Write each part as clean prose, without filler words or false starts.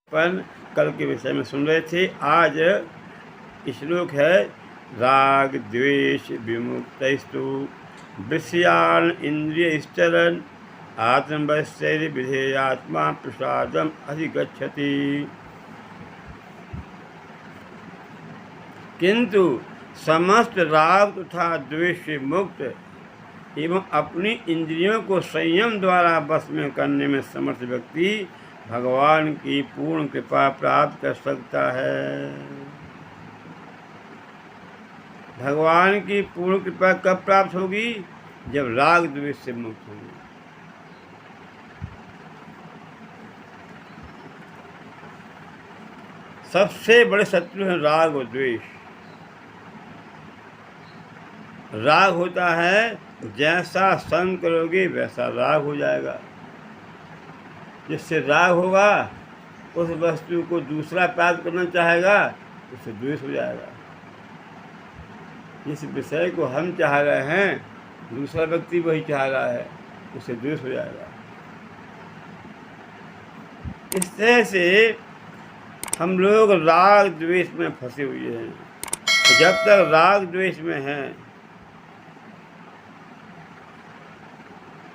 अपन कल के विषय में सुन रहे थे। आज श्लोक है राग द्वेष विमुक्तस्तु विषयान इंद्रियश्चरन् आत्मवश्यैर् विधेयात्मा प्रसादम अधिगच्छति। किंतु समस्त राग तथा द्वेष से मुक्त एवं अपनी इंद्रियों को संयम द्वारा वश में करने में समर्थ व्यक्ति भगवान की पूर्ण कृपा प्राप्त कर सकता है। भगवान की पूर्ण कृपा कब प्राप्त होगी? जब राग द्वेष से मुक्त होगी। सबसे बड़े शत्रु हैं राग और द्वेष। राग होता है जैसा संग करोगे वैसा राग हो जाएगा। जिससे राग होगा उस वस्तु को दूसरा प्राप्त करना चाहेगा, उससे द्वेष हो जाएगा। जिस विषय को हम चाह रहे हैं दूसरा व्यक्ति वही चाह रहा है, उससे द्वेष हो जाएगा। इस तरह से हम लोग राग द्वेष में फंसे हुए हैं। जब तक राग द्वेष में हैं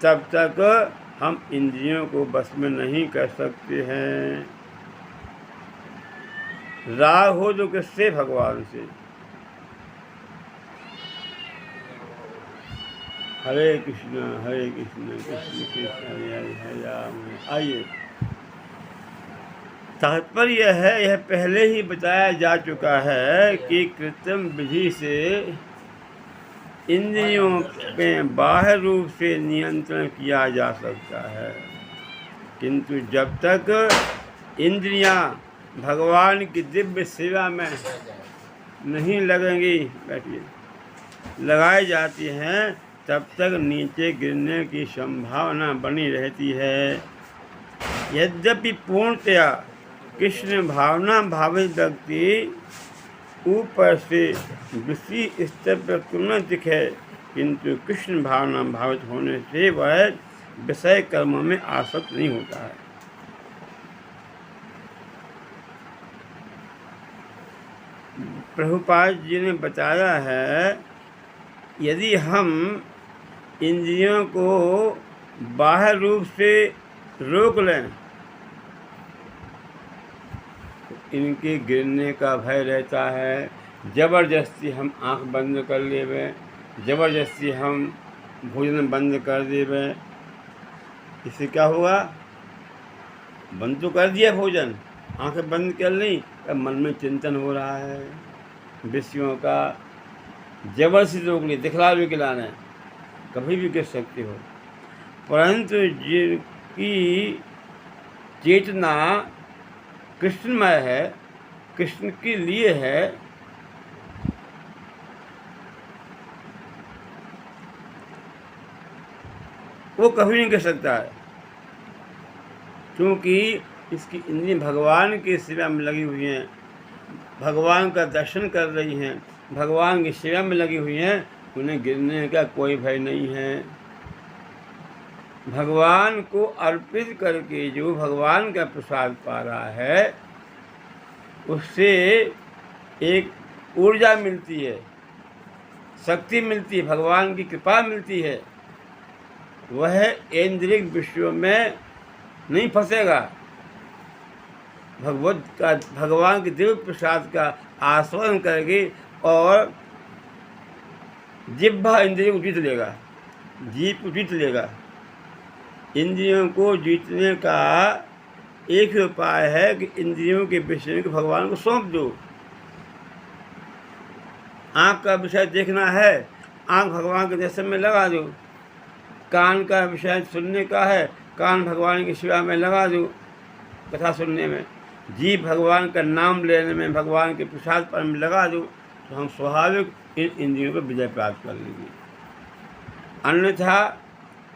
तब तक हम इंद्रियों को बस में नहीं कर सकते हैं। राग हो तो किससे? भगवान से। हरे कृष्ण कृष्ण कृष्ण हरे हरे हरे राम। आइए, तात्पर्य है यह पहले ही बताया जा चुका है कि कृत्रिम विधि से इंद्रियों में बाह्य रूप से नियंत्रण किया जा सकता है, किंतु जब तक इंद्रियां भगवान की दिव्य सेवा में नहीं लगेंगी, लगाई जाती हैं, तब तक नीचे गिरने की संभावना बनी रहती है। यद्यपि पूर्णतया कृष्ण भावना भावित व्यक्ति ऊपर से विषय स्तर पर क्यों न दिखे, किंतु कृष्ण भावना भावित होने से वह विषय कर्मों में आसक्त नहीं होता है। प्रभुपाद जी ने बताया है, यदि हम इंद्रियों को बाह्य रूप से रोक लें इनके गिरने का भय रहता है। ज़बरदस्ती हम आँख बंद कर लेवे, ज़बरदस्ती हम भोजन बंद कर देवे, इससे क्या होगा? बंद तो कर दिया भोजन, आँखें बंद कर ली, अब मन में चिंतन हो रहा है विषयों का। ज़बरदस्ती रोक ली, दिखला भी खिलाना है, कभी भी गिर सकते हो। परंतु जिनकी चेतना कृष्णमय है, कृष्ण के लिए है, वो कभी नहीं कर सकता है, क्योंकि इसकी इंद्रियां भगवान की सेवा में लगी हुई हैं, भगवान का दर्शन कर रही हैं, भगवान की सेवा में लगी हुई हैं। उन्हें गिरने का कोई भय नहीं है। भगवान को अर्पित करके जो भगवान का प्रसाद पा रहा है उससे एक ऊर्जा मिलती है, शक्ति मिलती है, भगवान की कृपा मिलती है। वह इंद्रिय विषयों में नहीं फंसेगा। भगवान के दिव्य प्रसाद का आस्वादन करेगी और जिह्वा इंद्रियों को जीत लेगा, जीभ को जीत लेगा। इंद्रियों को जीतने का एक ही उपाय है कि इंद्रियों के विषय को भगवान को सौंप दो। आँख का विषय देखना है, आँख भगवान के दर्शन में लगा दो। कान का विषय सुनने का है, कान भगवान की सेवा में लगा दो, कथा सुनने में। जीभ भगवान का नाम लेने में, भगवान के प्रसाद पर में लगा दो, तो हम स्वाभाविक इन इंद्रियों पर विजय प्राप्त कर लेंगे। अन्यथा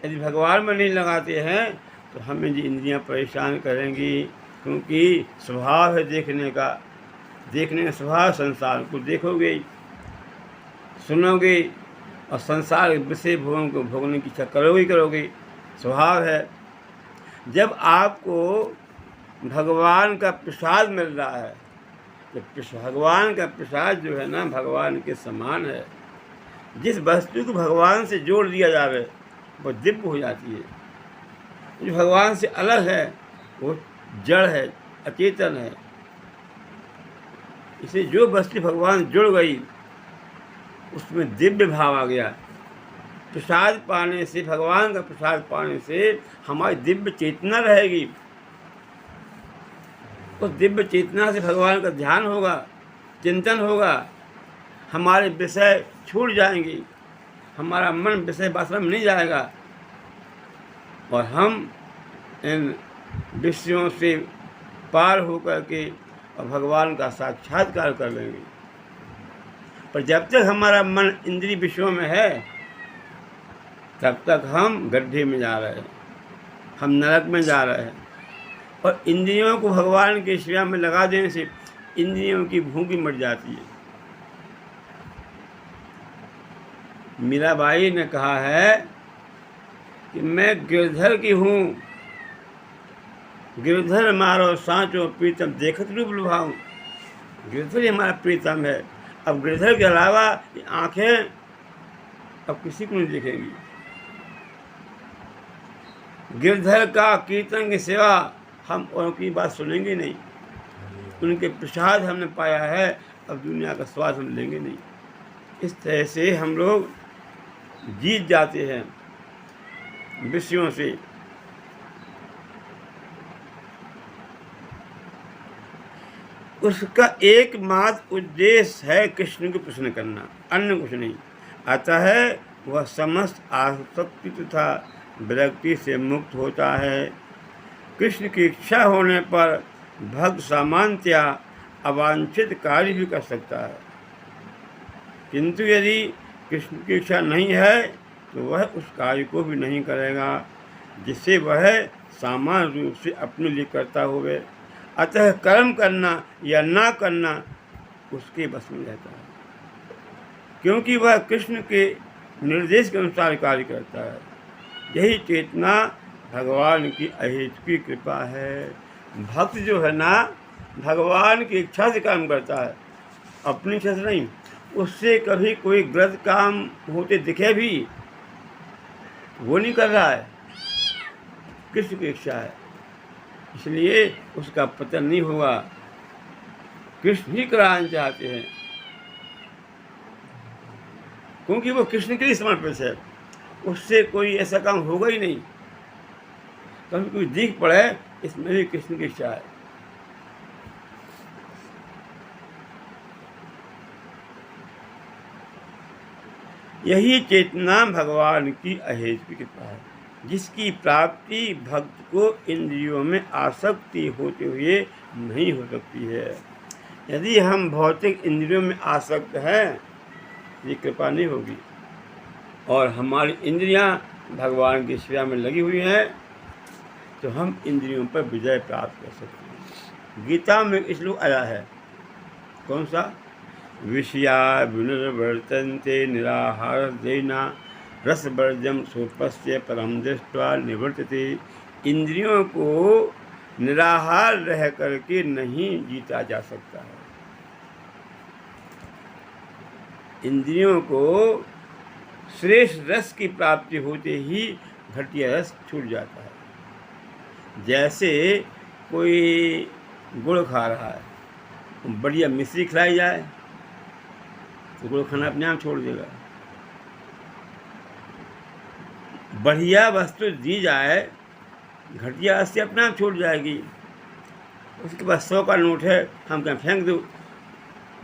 यदि भगवान में नहीं लगाते हैं तो हमें जी इंद्रियां परेशान करेंगी, क्योंकि स्वभाव है देखने का। देखने का स्वभाव, संसार को देखोगे, सुनोगे और संसार विषय भोगों को भोगने की इच्छा करोगे, स्वभाव है। जब आपको भगवान का प्रसाद मिल रहा है। तो भगवान का प्रसाद जो है ना भगवान के समान है। जिस वस्तु को भगवान से जोड़ दिया जावे वो दिव्य हो जाती है। जो भगवान से अलग है वो जड़ है, अचेतन है। इसे जो वस्तु भगवान जुड़ गई उसमें दिव्य भाव आ गया। प्रसाद पाने से, भगवान का प्रसाद पाने से हमारी दिव्य चेतना रहेगी। उस दिव्य चेतना से भगवान का ध्यान होगा, चिंतन होगा, हमारे विषय छूट जाएंगे, हमारा मन विषय वासना में नहीं जाएगा और हम इन विषयों से पार होकर के और भगवान का साक्षात्कार कर लेंगे। पर जब तक हमारा मन इंद्रिय विषयों में है तब तक हम गड्ढे में जा रहे हैं, हम नरक में जा रहे हैं। और इंद्रियों को भगवान के सेवा में लगा देने से इंद्रियों की भूखी मर जाती है। मीराबाई ने कहा है कि मैं गिरधर की हूँ, गिरधर मारो सांचो प्रीतम देखत रूप लुभाऊं। गिरधर ही हमारा प्रीतम है। अब गिरधर के अलावा आंखें अब किसी को नहीं दिखेंगी। गिरधर का कीर्तन की सेवा हम और की बात सुनेंगे नहीं। उनके प्रसाद हमने पाया है, अब दुनिया का स्वाद हम लेंगे नहीं। इस तरह से हम लोग जीत जाते हैं विषयों से। उसका एकमात्र उद्देश्य है कृष्ण को प्रसन्न करना, अन्य कुछ नहीं। अतः वह समस्त आसक्ति तथा विरक्ति से मुक्त होता है। कृष्ण की इच्छा होने पर भक्त सामान्यतया अवांछित कार्य भी कर सकता है, किंतु यदि कृष्ण की इच्छा नहीं है तो वह उस कार्य को भी नहीं करेगा जिसे वह सामान्य रूप से अपने लिए करता हुए। अतः कर्म करना या ना करना उसके बस में रहता है, क्योंकि वह कृष्ण के निर्देश के अनुसार कार्य करता है। यही चेतना भगवान की अहेतुकी कृपा है। भक्त जो है ना भगवान की इच्छा से काम करता है, अपनी इच्छा से नहीं। उससे कभी कोई गलत काम होते दिखे भी वो नहीं कर रहा है, कृष्ण की इच्छा है, इसलिए उसका पतन नहीं होगा। कृष्ण ही कराना चाहते हैं क्योंकि वो कृष्ण के लिए समर्पित है। उससे कोई ऐसा काम होगा ही नहीं। कभी कोई दिख पड़े इसमें भी कृष्ण की इच्छा है। यही चेतना भगवान की अहेतुकी कृपा है, जिसकी प्राप्ति भक्त को इंद्रियों में आसक्ति होते हुए नहीं हो सकती है। यदि हम भौतिक इंद्रियों में आसक्त हैं ये कृपा नहीं होगी और हमारी इंद्रियां भगवान की सेवा में लगी हुई हैं तो हम इंद्रियों पर विजय प्राप्त कर सकते हैं। गीता में इस श्लोक आया है, कौन सा? विषया विनिर्वर्तन्ते निराहार देना रसवर्जम सोपस्य परम दृष्ट्वा निवर्तते। इंद्रियों को निराहार रह करके नहीं जीता जा सकता है। इंद्रियों को श्रेष्ठ रस की प्राप्ति होते ही घटिया रस छूट जाता है। जैसे कोई गुड़ खा रहा है, बढ़िया मिश्री खिलाई जाए तो गुड़ खाना अपने आप छोड़ देगा। बढ़िया वस्तु दी जाए घटिया वस्तु अपने आप छूट जाएगी। उसके बाद 100 का नोट है, हम क्या फेंक दो?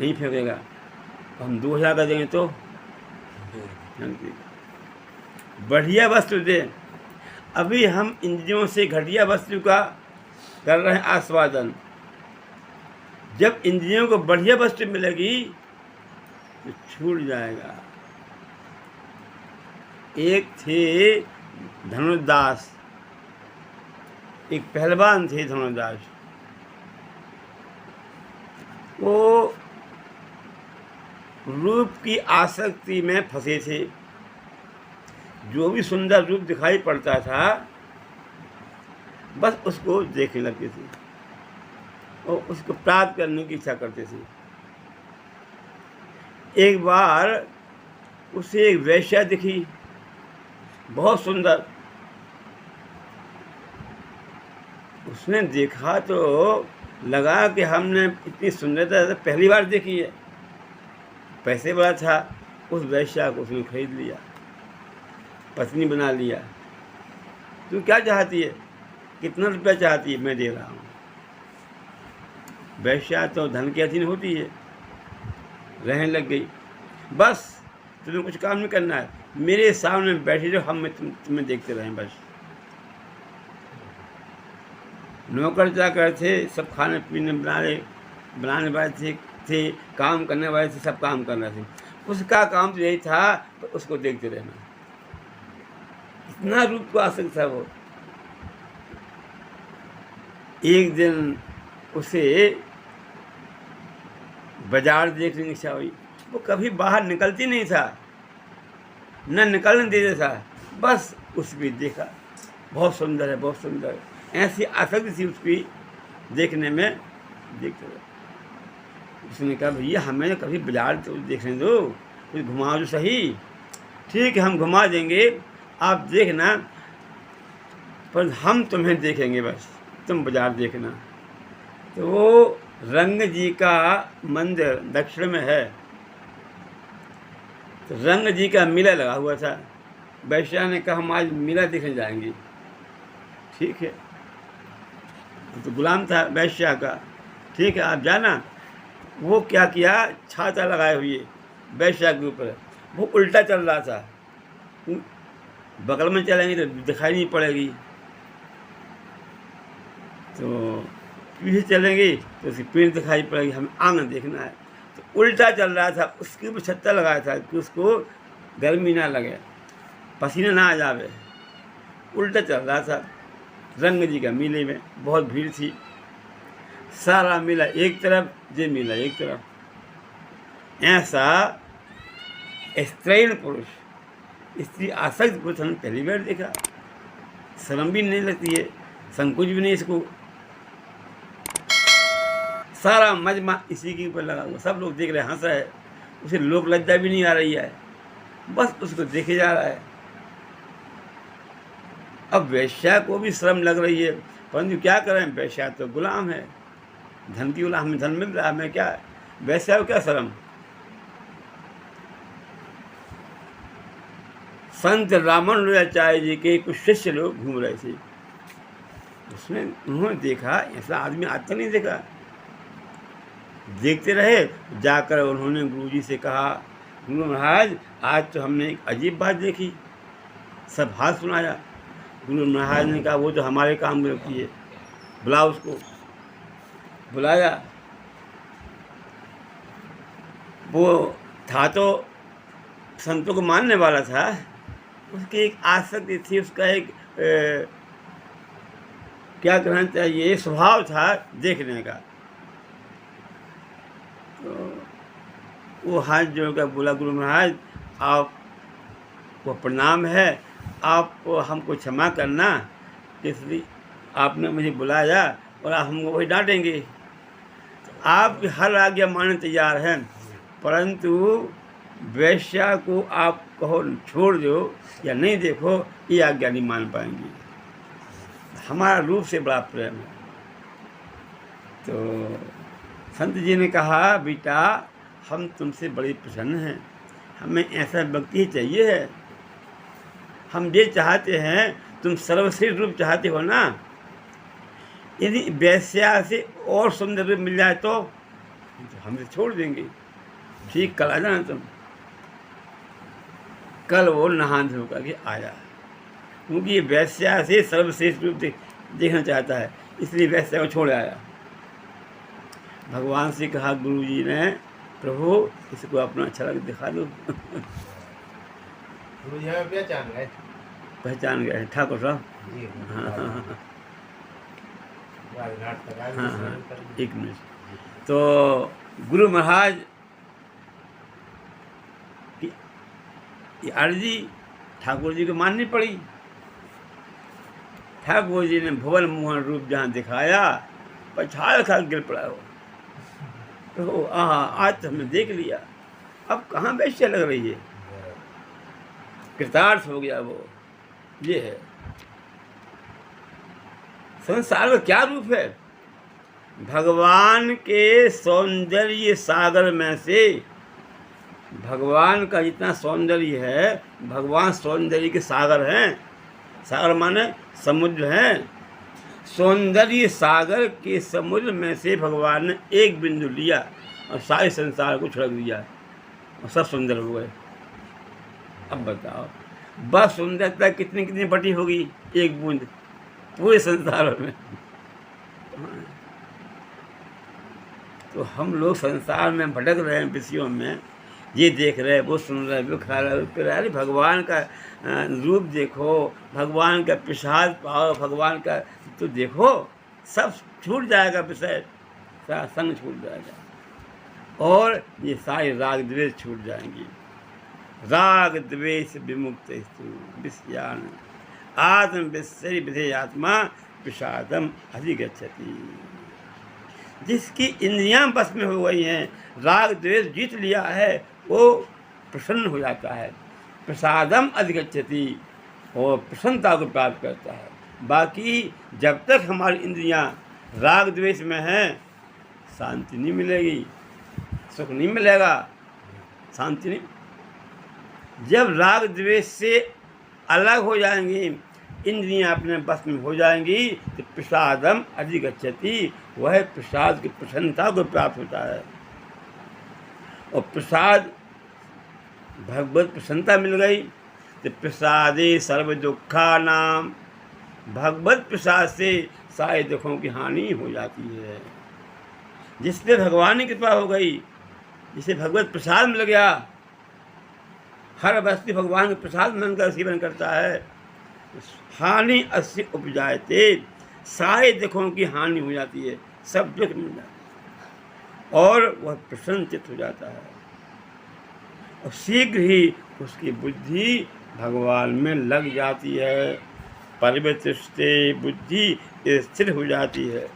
नहीं फेंकेगा। हम 2000 का देंगे तो फेंक देगा। बढ़िया वस्तु दे। अभी हम इंद्रियों से घटिया वस्तु का कर रहे हैं आस्वादन। जब इंद्रियों को बढ़िया वस्तु मिलेगी तो छूट जाएगा। एक थे धनुर्दास, एक पहलवान थे धनुर्दास। वो रूप की आसक्ति में फंसे थे। जो भी सुंदर रूप दिखाई पड़ता था बस उसको देखने लगते थे। और उसको प्राप्त करने की इच्छा करते थे। एक बार उसे एक वेश्या दिखी, बहुत सुंदर। उसने देखा तो लगा कि हमने इतनी सुंदरता तो पहली बार देखी है। पैसे वाला था, उस वेश्या को उसने खरीद लिया, पत्नी बना लिया। तू क्या चाहती है, कितना रुपया चाहती है, मैं दे रहा हूँ। वेश्या तो धन की अधीन होती है, रहने लग गई। बस तुम्हें कुछ काम नहीं करना है, मेरे सामने बैठे रहो, हम तुम्हें देखते रहें बस। नौकर चाकर थे, सब खाने पीने बनाने वाले थे, काम करने वाले थे, सब काम कर रहे थे। उसका काम तो यही था, तो उसको देखते रहना। इतना रूप को आसक्त था वो। एक दिन उसे बाजार देखने की इच्छा हुई। वो कभी बाहर निकलती नहीं था, न निकलने देता था, बस उसको देखा, बहुत सुंदर है, बहुत सुंदर है। ऐसी आसक्ति थी उसकी देखने में, देखते रहे। उसने कहा भैया हमें कभी बाजार तो देखने दो, कुछ घुमाओ जो सही। ठीक है हम घुमा देंगे, आप देखना, पर हम तुम्हें देखेंगे बस, तुम बाजार देखना। तो वो रंग जी का मंदिर दक्षिण में है, तो रंग जी का मेला लगा हुआ था। वैश्या ने कहा हम आज मेला देखने जाएंगे। ठीक है, तो गुलाम था वैश्या का, ठीक है आप जाना। वो क्या किया, छाता लगाए हुए वैश्या के ऊपर, वो उल्टा चल रहा था। बगल में चलेंगे तो दिखाई नहीं पड़ेगी, तो पीछे चलेंगे तो उसकी पीठ दिखाई पड़ेगी, हमें आंगन देखना है। तो उल्टा चल रहा था, उसके ऊपर छत्ता लगाया था कि उसको गर्मी ना लगे, पसीना ना आ जावे। उल्टा चल रहा था। रंग जी का मेले में बहुत भीड़ थी, सारा मेला एक तरफ, ये मेला एक तरफ। ऐसा स्त्रीण पुरुष, स्त्री आसक्त पुरुष हमने पहली बार देखा। शर्म भी नहीं लगती है, संकोच भी नहीं इसको। सारा मजमा इसी के ऊपर लगा हुआ, सब लोग देख रहे हैं, हंस रहे हैं, उसे लोक लज्जा भी नहीं आ रही है, बस उसको देखे जा रहा है। अब वैश्या को भी शर्म लग रही है, परंतु क्या करें, वैश्या तो गुलाम है, धन की गुलाम, हमें धन मिल रहा है, हमें क्या, वैश्या को क्या शर्म। संत रामानुजाचार्य जी के कुछ शिष्य लोग घूम रहे थे, उसमें उन्होंने देखा ऐसा आदमी आज तक नहीं देखा। देखते रहे, जाकर उन्होंने गुरुजी से कहा, गुरु महाराज आज तो हमने एक अजीब बात देखी। सब हाथ सुनाया। गुरु महाराज ने कहा वो तो हमारे काम में रखी है, बुलाओ उसको। बुलाया, वो था तो संतों को मानने वाला था, उसकी एक आसक्ति थी, उसका एक क्या कहना चाहिए, स्वभाव था देखने का। तो वो हाथ जोड़कर बोला, गुरु महाराज आपको प्रणाम है, आप हमको क्षमा करना, इसलिए आपने मुझे बुलाया और आप हमको वही डांटेंगे। तो आपकी हर आज्ञा मानने तैयार हैं, परंतु वैश्या को आप कहो छोड़ दो या नहीं देखो, ये आज्ञा नहीं मान पाएंगे। हमारा रूप से बड़ा प्रेम है। तो संत जी ने कहा, बेटा हम तुमसे बड़े प्रसन्न हैं, हमें ऐसा व्यक्ति ही चाहिए है। हम ये चाहते हैं, तुम सर्वश्रेष्ठ रूप चाहते हो ना, यदि वैश्या से और सुंदर रूप मिल जाए तो हमसे छोड़ देंगे। ठीक, कल आ जाना तुम। कल वो नहा धो करके आया, क्योंकि ये वैश्या से सर्वश्रेष्ठ रूप देखना चाहता है, इसलिए वैश्या को छोड़ आया। भगवान से कहा गुरु जी ने, प्रभु इसको अपना छलक दिखा दो। गुरु जी हमें पहचान गए ठाकुर साहब। हाँ, एक मिनट। तो गुरु महाराज की अर्जी ठाकुर जी को माननी पड़ी। ठाकुर जी ने भुवन मोहन रूप जहाँ दिखाया, पछाड़ खा गिर पड़ा हो। तो आज तो हमने देख लिया, अब कहाँ बेश्या लग रही है, कृतार्थ हो गया वो। ये है संसार का क्या रूप है? भगवान के सौंदर्य सागर में से, भगवान का जितना सौंदर्य है, भगवान सौंदर्य के सागर हैं। सागर माने समुद्र हैं। सौंदर्य सागर के समुद्र में से भगवान ने एक बिंदु लिया और सारे संसार को छिड़क दिया और सब सुंदर हो गए। अब बताओ, बस सुंदरता कितनी कितनी बटी होगी एक बूंद पूरे संसार में। तो हम लोग संसार में भटक रहे हैं विषयों में, ये देख रहे हैं, वो सुन रहे हैं, वो खा रहे हैं। अरे भगवान का रूप देखो, भगवान का प्रसाद पाओ, भगवान का तो देखो, सब छूट जाएगा, विषय सारा संग छूट जाएगा और ये सारे राग द्वेष छूट जाएंगी। राग द्वेष विमुक्त विषयान आत्म विषय विधेय आत्मा प्रसादम अधिगच्छति। जिसकी इंद्रियां बस में हो गई हैं, राग द्वेष जीत लिया है, वो प्रसन्न हो जाता है। प्रसादम अधिगच्छति, और प्रसन्नता को प्राप्त करता है। बाकी जब तक हमारी इंद्रियां राग द्वेष में हैं, शांति नहीं मिलेगी, सुख नहीं मिलेगा, शांति नहीं। जब राग द्वेष से अलग हो जाएंगी, इंद्रियां अपने बस में हो जाएंगी, तो प्रसादम अधिगच्छति, वह प्रसाद की प्रसन्नता को प्राप्त होता है। और प्रसाद भगवत प्रसन्नता मिल गई तो प्रसादे सर्व दुखा नाम, भगवत प्रसाद से सारे दुखों की हानि हो जाती है। जिसपे भगवान की कृपा हो गई, जिसे भगवत प्रसाद मिल गया, हर वस्तु भगवान के प्रसाद मानकर सेवन करता है, हानि अस्य उपजायते, सारे दुखों की हानि हो जाती है, सब दुख मिल जाते हैं और वह प्रसन्नचित्त हो जाता है और शीघ्र ही उसकी बुद्धि भगवान में लग जाती है। परिवृत्ते बुद्धि स्थिर हो जाती है,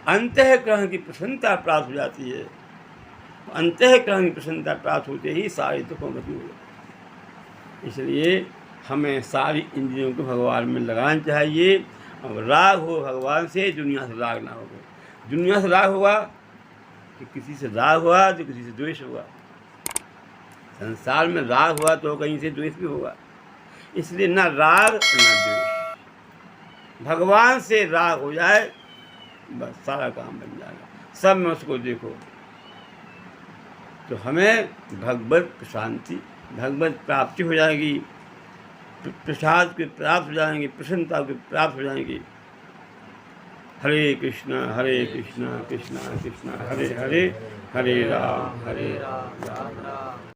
अंतःकरण की प्रसन्नता प्राप्त हो जाती है। अंतःकरण की प्रसन्नता प्राप्त होते ही सारे दुखों गति हो जाती है। इसलिए हमें सारी इंद्रियों को भगवान में लगाना चाहिए। अब राग हो भगवान से, दुनिया से राग ना होगा। दुनिया से राग होगा कि किसी से राग हुआ तो किसी से द्वेष होगा। संसार में राग हुआ तो कहीं से द्वेष भी होगा। इसलिए ना राग ना द्वेष। भगवान से राग हो जाए बस सारा काम बन जाएगा। सब में उसको देखो तो हमें भगवत शांति, भगवत प्राप्ति हो जाएगी, प्रसाद की प्राप्त हो जाएंगे, प्रसन्नता की प्राप्त हो जाएंगी। हरे कृष्णा कृष्णा कृष्णा हरे हरे, हरे राम राम राम।